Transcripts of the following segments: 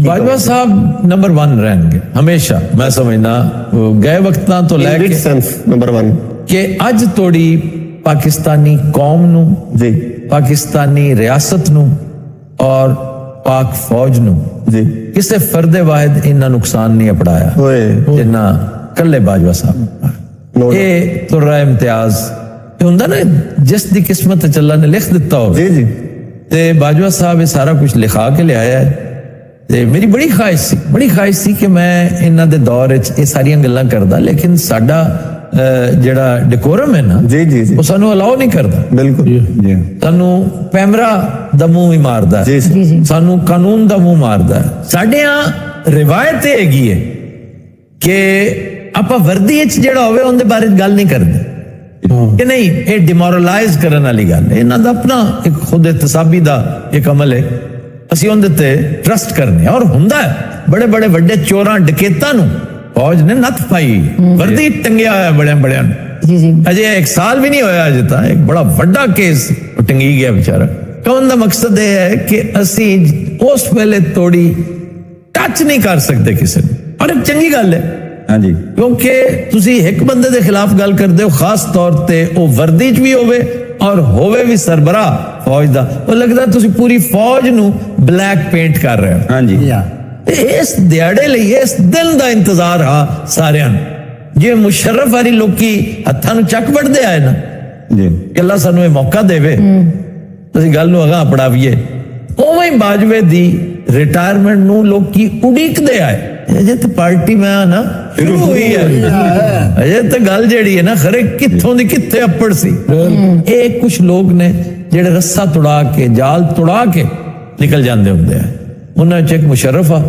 बाजवा साहब नंबर 1 रहेंगे हमेशा, मैं समझना गए वक्तां तो लैके नंबर 1 कि अज तोड़ी पाकिस्तानी कौम नू जी पाकिस्तानी रियासत नू और पाक फौज नू जी किसी फर्दे वाहिद इन्ना नुकसान नहीं अपड़ाया होए जिन्ना कल्ले बाजवा साहब No, no. ये तुर्रा इम्तियाज हुंदा ना जिस दी किस्मत अल्लाह ने लिख दिता हो जी जी ते बाजवा साहब ये सारा कुछ लिखा के ले आया है ते मेरी बड़ी ख्वाहिश सी कि मैं इन्हां दे दौर च ये सारियां गल्लां करदा, लेकिन साडा जेड़ा डेकोरम है ना जी जी जी वो सानू अलाउ नहीं करदा। बिल्कुल जी सानू पैमरा दा मुंह ही मारदा, जी सर सानू कानून दा मुंह मारदा। साडे रिवायत हैगी है कि ਆਪਾਂ ਵਰਦੀ ਵਿੱਚ ਜਿਹੜਾ ਹੋਵੇ ਉਹਦੇ ਬਾਰੇ ਗੱਲ ਨਹੀਂ ਕਰਦੇ ਕਿ ਨਹੀਂ, ਇਹ ਡਿਮੋਰਲਾਈਜ਼ ਕਰਨ ਵਾਲੀ ਗੱਲ ਹੈ। ਇਹਨਾਂ ਦਾ ਆਪਣਾ ਇੱਕ ਖੁਦ ਇਤਸਾਬੀ ਦਾ ਇੱਕ ਅਮਲ ਹੈ, ਅਸੀਂ ਉਹਦੇ ਤੇ ਟਰਸਟ ਕਰਨੇ ਔਰ ਹੁੰਦਾ ਹੈ। ਬੜੇ ਬੜੇ ਵੱਡੇ ਚੋਰਾਂ ਡਕੈਤਾਂ ਨੂੰ ਫੌਜ ਨੇ ਨੱਥ ਪਾਈ, ਵਰਦੀ ਟੰਗਿਆ ਹੋਇਆ ਬੜਿਆਂ ਬੜਿਆਂ ਨੂੰ। जी जी ਅਜੇ 1 ਸਾਲ ਵੀ ਨਹੀਂ ਹੋਇਆ, ਅਜੇ ਤਾਂ ਇੱਕ ਬੜਾ ਵੱਡਾ ਕੇਸ ਟੰਗੀ ਗਿਆ ਵਿਚਾਰਾ। ਕਹਿਣ ਦਾ ਮਕਸਦ ਇਹ ਹੈ ਕਿ ਅਸੀਂ ਉਸ ਵੇਲੇ ਤੋੜੀ ਟੱਚ ਨਹੀਂ ਕਰ ਸਕਦੇ ਕਿਸੇ ਨੂੰ, ਔਰ ਇੱਕ ਚੰਗੀ ਗੱਲ ਹੈ हाँ जी क्योंकि तुसी एक बंदे के खिलाफ गल करते हो, खास तौर ते वो वर्दी च भी होवे और होवे भी सरबराह फौज दा, वो लगदा तुसी पूरी फौज नू ब्लैक पेंट कर रहे हो। हाँ जी ते इस दिहाड़े लई इस दिन दा इंतजार हा सारियां नू। जे मुशर्रफ वाली लोकी हत्थां नू चक वड़दे आए ना जी कि अल्लाह सानू ये मौका देवे तुसी गल नू अगां पड़ावीए, उवें ही बाजवे दी रिटायरमेंट नू लोकी उड़ीकदे आए। अजे तो पार्टी में ना शुरू हुई है, अजे तो गल जेड़ी है ना खरे कित्थों दी कित्थे अप्पड़ सी। एक कुछ लोग ने जेड़े रस्सा तुड़ा के जाल तुड़ा के निकल जाते होंगे, उन्हें च एक मुशर्रफ आ,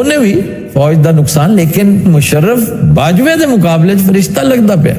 उन्हें भी फौज का नुकसान, लेकिन मुशर्रफ बाजवे के मुकाबले च फरिश्ता लगता पे।